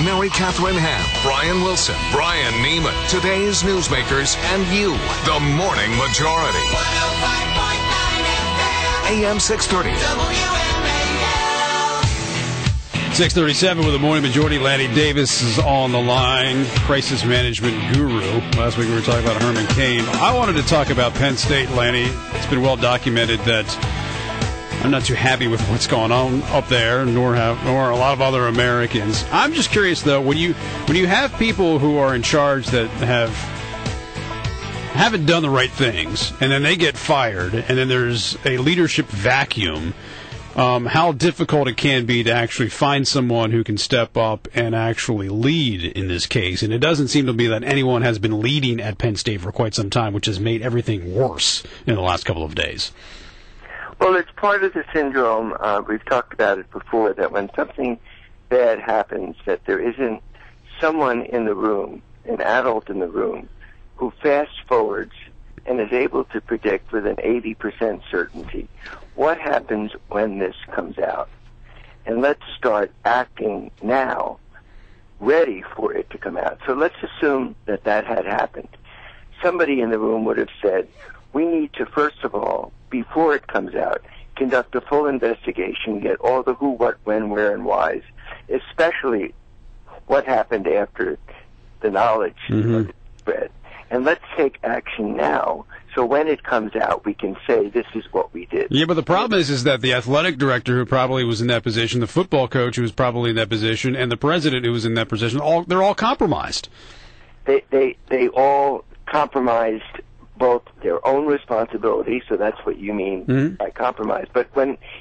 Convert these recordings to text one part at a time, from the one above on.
Mary Catherine Ham, Brian Wilson, Brian Neiman, today's newsmakers, and you, the Morning Majority. 105.9 FM. AM 630. WMAL. 6:37 with the Morning Majority. Lanny Davis is on the line, crisis management guru. Last week we were talking about Herman Cain. I wanted to talk about Penn State, Lanny. It's been well documented that I'm not too happy with what's going on up there, nor a lot of other Americans. I'm just curious, though, when you have people who are in charge that haven't done the right things, and then they get fired, and then there's a leadership vacuum, how difficult it can be to actually find someone who can step up and actually lead in this case. And it doesn't seem to be that anyone has been leading at Penn State for quite some time, which has made everything worse in the last couple of days. Well, it's part of the syndrome. We've talked about it before, that when something bad happens, that there isn't someone in the room, an adult in the room, who fast forwards and is able to predict with an 80% certainty what happens when this comes out. And let's start acting now, ready for it to come out. So let's assume that that had happened. Somebody in the room would have said, we need to, first of all, before it comes out, conduct a full investigation, get all the who, what, when, where, and whys, especially what happened after the knowledge was spread. And let's take action now, so when it comes out, we can say this is what we did. Yeah, but the problem is that the athletic director who probably was in that position, the football coach who was probably in that position, and the president who was in that position, they're all compromised. They all compromised both their own responsibility, so that's what you mean by compromise. But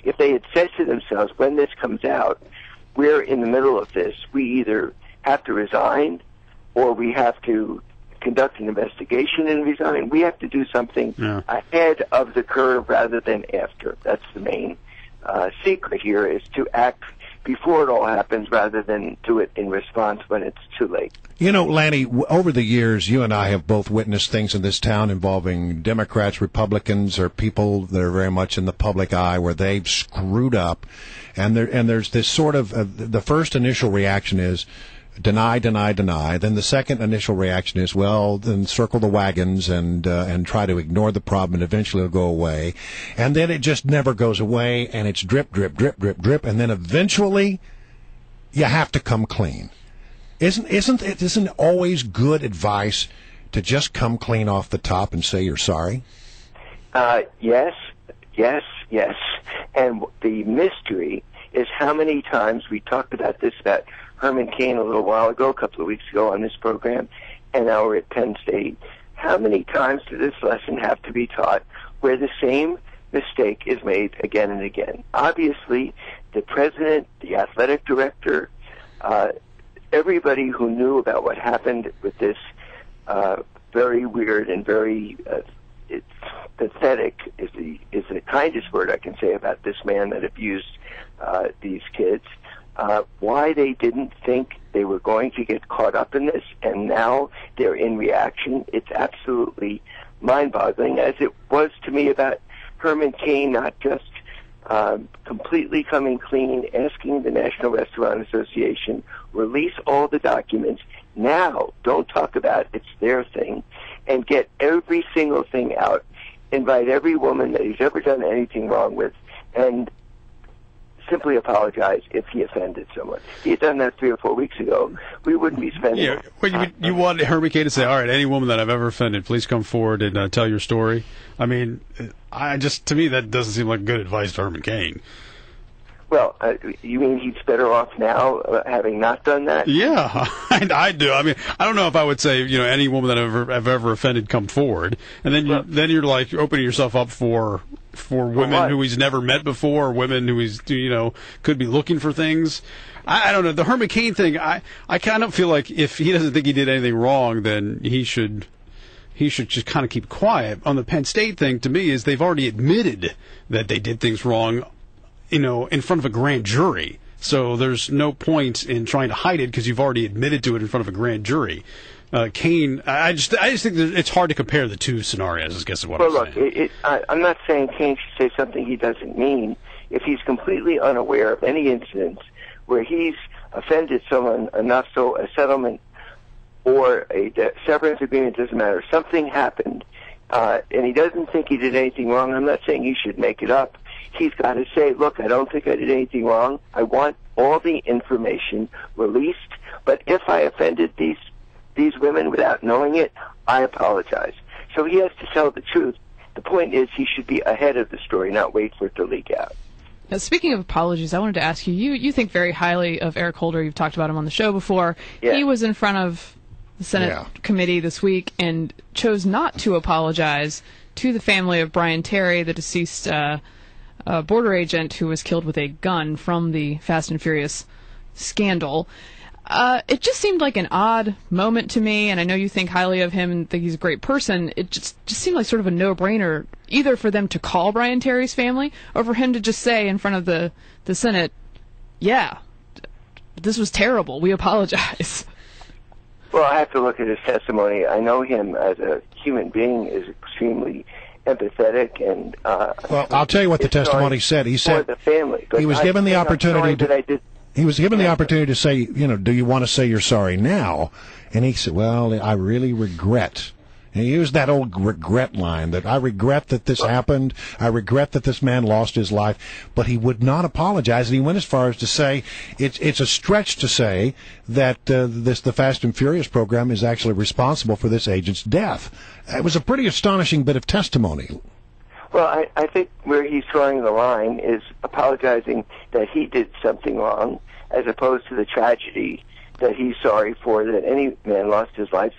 if they had said to themselves, when this comes out, we're in the middle of this, we either have to resign or we have to conduct an investigation and resign. We have to do something ahead of the curve rather than after. That's the main secret here, is to act before it all happens rather than do it in response when it's too late. You know, Lanny, over the years, you and I have both witnessed things in this town involving Democrats, Republicans, or people that are very much in the public eye where they've screwed up. And there's this sort of, the first initial reaction is deny, deny, deny. Then the second initial reaction is, well, then circle the wagons and try to ignore the problem, and eventually it'll go away. And then it just never goes away, and it's drip, drip, drip, drip, drip, and then eventually you have to come clean. Isn't it always good advice to just come clean off the top and say you're sorry? Yes. And the mystery is how many times we talked about this, about Herman Cain a little while ago, a couple of weeks ago on this program, and now we're at Penn State. How many times does this lesson have to be taught where the same mistake is made again and again? Obviously, the president, the athletic director, everybody who knew about what happened with this very weird and very it's pathetic is the kindest word I can say about this man that abused these kids. Why they didn't think they were going to get caught up in this, and now they're in reaction, it's absolutely mind-boggling, as it was to me about Herman Cain, not just completely coming clean, asking the National Restaurant Association, release all the documents. Now, don't talk about it's their thing, and get every single thing out. Invite every woman that he's ever done anything wrong with, and simply apologize if he offended someone. If he had done that 3 or 4 weeks ago, we wouldn't be spending... Yeah, well, you want Herman Cain to say, all right, any woman that I've ever offended, please come forward and tell your story. I mean, to me, that doesn't seem like good advice to Herman Cain. Well, you mean he's better off now having not done that? Yeah, I do. I mean, I don't know if I would say, any woman that I've ever offended come forward, and then you're like opening yourself up for women who he's never met before, or women who he's could be looking for things. I don't know. The Herman Cain thing, I kind of feel like if he doesn't think he did anything wrong, then he should just kind of keep quiet. On the Penn State thing, to me, is they've already admitted that they did things wrong, in front of a grand jury. So there's no point in trying to hide it because you've already admitted to it in front of a grand jury. Cain, I just think that it's hard to compare the two scenarios, I guess is what I'm saying. I'm not saying Cain should say something he doesn't mean. If he's completely unaware of any incidents where he's offended someone enough so a settlement or a severance agreement, doesn't matter, something happened, and he doesn't think he did anything wrong, I'm not saying he should make it up. He's got to say, look, I don't think I did anything wrong. I want all the information released, but if I offended these women without knowing it, I apologize. So he has to tell the truth. The point is he should be ahead of the story, not wait for it to leak out. Now, speaking of apologies, I wanted to ask you, you think very highly of Eric Holder. You've talked about him on the show before. Yeah. He was in front of the Senate committee this week and chose not to apologize to the family of Brian Terry, the deceased border agent who was killed with a gun from the Fast and Furious scandal. It just seemed like an odd moment to me, and I know you think highly of him and think he's a great person. It just seemed like sort of a no-brainer, either for them to call Brian Terry's family or for him to just say in front of the Senate, yeah, this was terrible, we apologize. Well, I have to look at his testimony. I know him as a human being is extremely empathetic, and well, I'll tell you what the testimony said. He said the family, he was given the opportunity to. He was given the opportunity to say, do you want to say you're sorry now? And he said, well, I really regret. And he used that old regret line, that I regret that this happened. I regret that this man lost his life. But he would not apologize. And he went as far as to say it's a stretch to say that the Fast and Furious program is actually responsible for this agent's death. It was a pretty astonishing bit of testimony. Well, I think where he's drawing the line is apologizing that he did something wrong, as opposed to the tragedy that he's sorry for, that any man lost his life,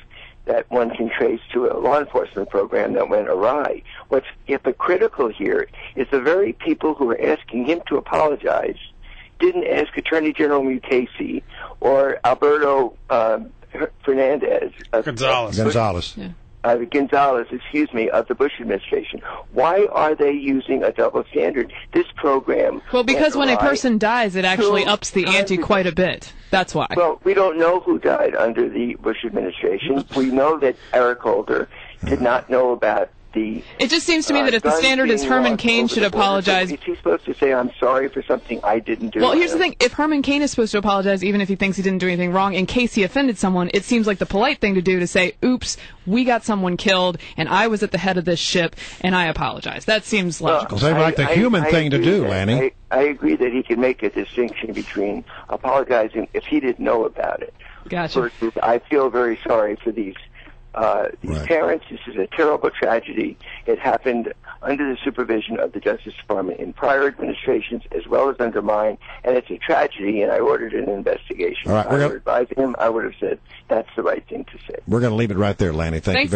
that one can trace to a law enforcement program that went awry. What's hypocritical here is the very people who are asking him to apologize didn't ask Attorney General Mukasey or Alberto Gonzalez. Yeah. Gonzalez, of the Bush administration. Why are they using a double standard? This program... Well, because when a person dies, it actually ups the ante quite a bit. That's why. Well, we don't know who died under the Bush administration. We know that Eric Holder did not know about the... It just seems to me that if the standard is Herman Cain should apologize... Is he supposed to say, I'm sorry for something I didn't do? Well, here's the thing. If Herman Cain is supposed to apologize, even if he thinks he didn't do anything wrong, in case he offended someone, it seems like the polite thing to do to say, oops, we got someone killed, and I was at the head of this ship, and I apologize. That seems logical. Well, like the human thing to do, Lanny. I agree that he can make a distinction between apologizing if he didn't know about it. Gotcha. Versus, I feel very sorry for these parents. This is a terrible tragedy. It happened under the supervision of the Justice Department in prior administrations as well as under mine, and it's a tragedy, and I ordered an investigation. All right, if I were advising him, I would have said that's the right thing to say. We're going to leave it right there, Lanny. Thank you very much.